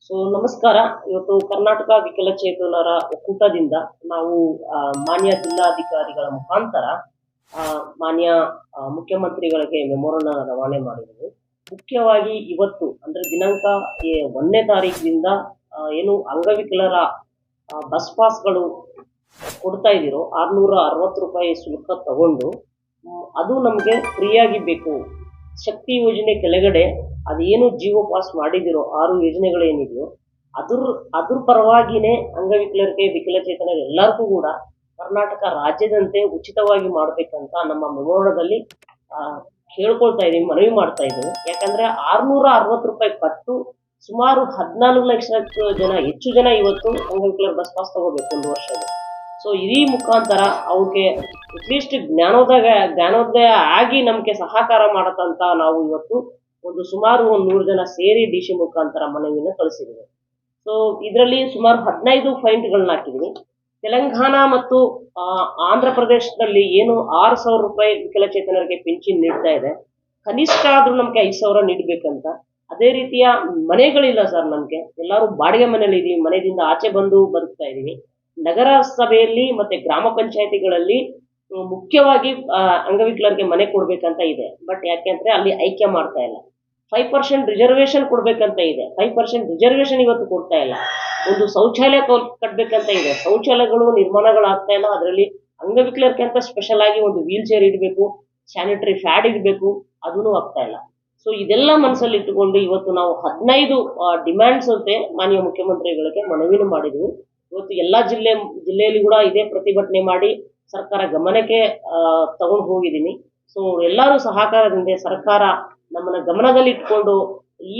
ನಮಸ್ಕಾರ. ಇವತ್ತು ಕರ್ನಾಟಕ ವಿಕಲಚೇತನರ ಒಕ್ಕೂಟದಿಂದ ನಾವು ಮಾನ್ಯ ಜಿಲ್ಲಾಧಿಕಾರಿಗಳ ಮುಖಾಂತರ ಮಾನ್ಯ ಮುಖ್ಯಮಂತ್ರಿಗಳಿಗೆ ಮೆಮೊರನ್ನ ರವಾನೆ ಮಾಡಿದ್ದೀವಿ. ಮುಖ್ಯವಾಗಿ ಇವತ್ತು ಅಂದ್ರೆ ದಿನಾಂಕ 1ನೇ ತಾರೀಕಿನಿಂದ ಏನು ಅಂಗವಿಕಲರ ಬಸ್ ಪಾಸ್ಗಳು ಕೊಡ್ತಾ ಇದ್ದೀರೋ 660 ರೂಪಾಯಿ ಶುಲ್ಕ ತಗೊಂಡು ಅದು ನಮಗೆ ಫ್ರೀಯಾಗಿ ಬೇಕು. ಶಕ್ತಿ ಯೋಜನೆ ಕೆಳಗಡೆ ಅದೇನು ಜೀವೋ ಪಾಸ್ ಮಾಡಿದಿರೋ 6 ಯೋಜನೆಗಳೇನಿದೆಯೋ ಅದ್ರ ಪರವಾಗಿನೇ ಅಂಗವಿಕಲರಿಗೆ ವಿಕಲಚೇತನರಿಗೆ ಎಲ್ಲರಿಗೂ ಕೂಡ ಕರ್ನಾಟಕ ರಾಜ್ಯದಂತೆ ಉಚಿತವಾಗಿ ಮಾಡಬೇಕಂತ ನಮ್ಮ ಮೆಮೊರದಲ್ಲಿ ಕೇಳ್ಕೊಳ್ತಾ ಇದೀವಿ, ಮನವಿ ಮಾಡ್ತಾ ಇದ್ದೀವಿ. ಯಾಕಂದ್ರೆ 660 ರೂಪಾಯಿ ಕಟ್ಟು ಸುಮಾರು 14 ಲಕ್ಷ ಜನ ಹೆಚ್ಚು ಜನ ಇವತ್ತು ಅಂಗವಿಕಲರ ಬಸ್ ಪಾಸ್ ತಗೋಬೇಕು ಒಂದು ವರ್ಷದ. ಈ ಮುಖಾಂತರ ಅವ್ರಿಗೆ ಅಟ್ಲೀಸ್ಟ್ ಜ್ಞಾನೋದಯ ಆಗಿ ನಮ್ಗೆ ಸಹಕಾರ ಮಾಡಕ್ಕಂತ ನಾವು ಇವತ್ತು ಸುಮಾರು 100 ಜನ ಸೇರಿ ಡಿಸಿ ಮುಖಾಂತರ ಮನವಿನ ಕಳಿಸಿದ್ದೀವಿ. ಇದರಲ್ಲಿ ಸುಮಾರು 15 ಪಾಯಿಂಟ್ಗಳನ್ನ ಹಾಕಿದೀವಿ. ತೆಲಂಗಾಣ ಮತ್ತು ಆಂಧ್ರ ಪ್ರದೇಶದಲ್ಲಿ ಏನು 6,000 ರೂಪಾಯಿ ವಿಕಲಚೇತನರಿಗೆ ಪಿಂಚಣಿ ನೀಡ್ತಾ ಇದೆ, ಕನಿಷ್ಠ ಆದ್ರೂ ನಮ್ಗೆ 5,000 ನೀಡ್ಬೇಕಂತ. ಅದೇ ರೀತಿಯ ಮನೆಗಳಿಲ್ಲ ಸರ್, ನಮ್ಗೆ ಎಲ್ಲರೂ ಬಾಡಿಗೆ ಮನೇಲಿ ಇದೀವಿ, ಮನೆಯಿಂದ ಆಚೆ ಬಂದು ಬದುಕ್ತಾ ಇದೀವಿ. ನಗರ ಸಭೆಯಲ್ಲಿ ಮತ್ತೆ ಗ್ರಾಮ ಪಂಚಾಯತಿಗಳಲ್ಲಿ ಮುಖ್ಯವಾಗಿ ಅಂಗವಿಕಲರಿಗೆ ಮನೆ ಕೊಡ್ಬೇಕಂತ ಇದೆ. ಬಟ್ ಯಾಕೆಂದ್ರೆ ಅಲ್ಲಿ ಐಕ್ಯ ಮಾಡ್ತಾ ಇಲ್ಲ. 5% ರಿಸರ್ವೇಶನ್ ಕೊಡ್ಬೇಕಂತ ಇದೆ, 5% ರಿಸರ್ವೇಶನ್ ಇವತ್ತು ಕೊಡ್ತಾ ಇಲ್ಲ. ಒಂದು ಶೌಚಾಲಯ ಕಟ್ಬೇಕಂತ ಇದೆ, ಶೌಚಾಲಯಗಳು ನಿರ್ಮಾಣಗಳಾಗ್ತಾ ಇಲ್ಲ. ಅದರಲ್ಲಿ ಅಂಗವಿಕಲರಿಗೆ ಅಂತ ಸ್ಪೆಷಲ್ ಆಗಿ ಒಂದು ವೀಲ್ ಚೇರ್ ಇಡಬೇಕು, ಸ್ಯಾನಿಟರಿ ಪ್ಯಾಡ್ ಇಡಬೇಕು, ಅದೂ ಆಗ್ತಾ ಇಲ್ಲ. ಇದೆಲ್ಲ ಮನಸ್ಸಲ್ಲಿ ಇಟ್ಟುಕೊಂಡು ಇವತ್ತು ನಾವು 15 ಡಿಮ್ಯಾಂಡ್ಸ್ ಅಂತೆ ಮಾನ್ಯ ಮುಖ್ಯಮಂತ್ರಿಗಳಿಗೆ ಮನವಿನ ಮಾಡಿದ್ವಿ. ಇವತ್ತು ಎಲ್ಲಾ ಜಿಲ್ಲೆಯಲ್ಲಿ ಕೂಡ ಇದೇ ಪ್ರತಿಭಟನೆ ಮಾಡಿ ಸರ್ಕಾರ ಗಮನಕ್ಕೆ ತಗೊಂಡು ಹೋಗಿದ್ದೀನಿ. ಎಲ್ಲರೂ ಸಹಕಾರದಿಂದ ಸರ್ಕಾರ ನಮ್ಮನ್ನ ಗಮನದಲ್ಲಿ ಇಟ್ಕೊಂಡು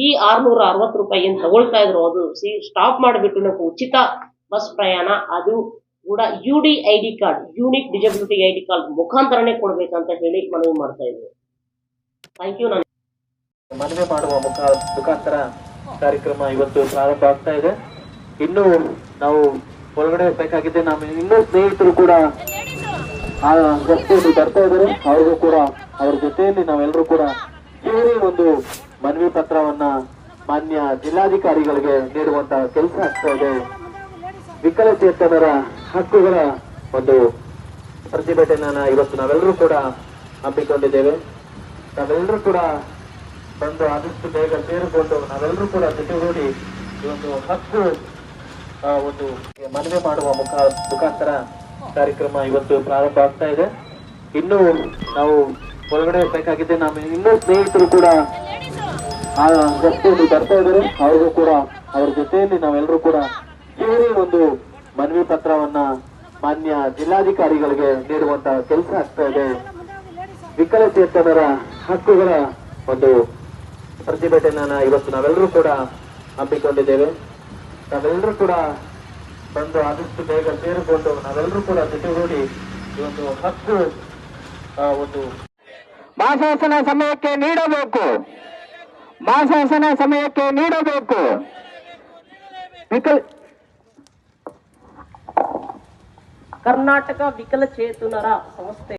ಈ 660 ರೂಪಾಯಿ ಏನ್ ತಗೊಳ್ತಾ ಇದ್ರು ಅದು ಸ್ಟಾಪ್ ಮಾಡಿಬಿಟ್ಟು ನಾವು ಉಚಿತ ಬಸ್ ಪ್ರಯಾಣ, ಅದು ಕೂಡ UDID card, unique disability ID card ಮುಖಾಂತರನೇ ಕೊಡ್ಬೇಕಂತ ಹೇಳಿ ಮನವಿ ಮಾಡ್ತಾ ಇದ್ವಿ. Thank you. ಮನವಿ ಮಾಡುವ ಮುಖಾಂತರ ಕಾರ್ಯಕ್ರಮ ಇವತ್ತು ಪ್ರಾರಂಭ ಆಗ್ತಾ ಇದೆ. ಇನ್ನು ನಾವು ಒಳಗಡೆ ಬೇಕಾಗಿದೆ. ಇನ್ನೂ ಸ್ನೇಹಿತರು ಕೂಡ ಆ ರಸ್ತೆಯಲ್ಲಿ ಬರ್ತಾ ಇದ್ದಾರೆ. ಅವ್ರಿಗೂ ಕೂಡ ಅವ್ರ ಜೊತೆಯಲ್ಲಿ ನಾವೆಲ್ಲರೂ ಕೂಡ ಸೇರಿ ಒಂದು ಮನವಿ ಪತ್ರವನ್ನ ಮಾನ್ಯ ಜಿಲ್ಲಾಧಿಕಾರಿಗಳಿಗೆ ನೀಡುವಂತಹ ಕೆಲಸ ಆಗ್ತಾ ಇದೆ. ವಿಕಲಚೇತನರ ಹಕ್ಕುಗಳ ಒಂದು ಪ್ರತಿಭಟನೆಯನ್ನ ಇವತ್ತು ನಾವೆಲ್ಲರೂ ಕೂಡ ಹಮ್ಮಿಕೊಂಡಿದ್ದೇವೆ. ನಾವೆಲ್ಲರೂ ಕೂಡ ಬಂದು ಆದಷ್ಟು ಬೇಗ ಸೇರಿಕೊಂಡು ನಾವೆಲ್ಲರೂ ಕೂಡ ಜೊತೆಗೂಡಿ ಈ ಒಂದು ಹಕ್ಕು ಒಂದು ಮನವಿ ಮಾಡುವ ಮುಖಾಂತರ ಕಾರ್ಯಕ್ರಮ ಇವತ್ತು ಪ್ರಾರಂಭ ಆಗ್ತಾ ಇದೆ. ಇನ್ನು ನಾವು ಒಳಗಡೆ ಬೇಕಾಗಿದೆ. ಇನ್ನೂ ಸ್ನೇಹಿತರು ಕೂಡ ಆ ರಸ್ತೆಯಲ್ಲಿ ಬರ್ತಾ ಇದ್ದಾರೆ. ಅವ್ರಿಗೂ ಕೂಡ ಅವ್ರ ಜೊತೆಯಲ್ಲಿ ನಾವೆಲ್ಲರೂ ಕೂಡ ಸೇರಿ ಒಂದು ಮನವಿ ಪತ್ರವನ್ನ ಮಾನ್ಯ ಜಿಲ್ಲಾಧಿಕಾರಿಗಳಿಗೆ ನೀಡುವಂತಹ ಕೆಲಸ ಆಗ್ತಾ ಇದೆ. ವಿಕಲಚೇತನರ ಹಕ್ಕುಗಳ ಒಂದು ಪ್ರತಿಭಟನೆಯನ್ನ ಇವತ್ತು ನಾವೆಲ್ಲರೂ ಕೂಡ ಹಮ್ಮಿಕೊಂಡಿದ್ದೇವೆ. ನಾವೆಲ್ಲರೂ ಕೂಡ ಬಂದು ಆದಷ್ಟು ಬೇಗ ಸೇರಿಕೊಂಡು ನಾವೆಲ್ಲರೂ ಕೂಡ ಜೊತೆಗೂಡಿ ಈ ಒಂದು ಹಕ್ಕು ಒಂದು ಮಾಸಾಸನ ಸಮಯಕ್ಕೆ ನೀಡಬೇಕು, ಮಾಸಾಸನ ಸಮಯಕ್ಕೆ ನೀಡಬೇಕು. ಕರ್ನಾಟಕ ವಿಕಲಚೇತನರ ಸಂಸ್ಥೆ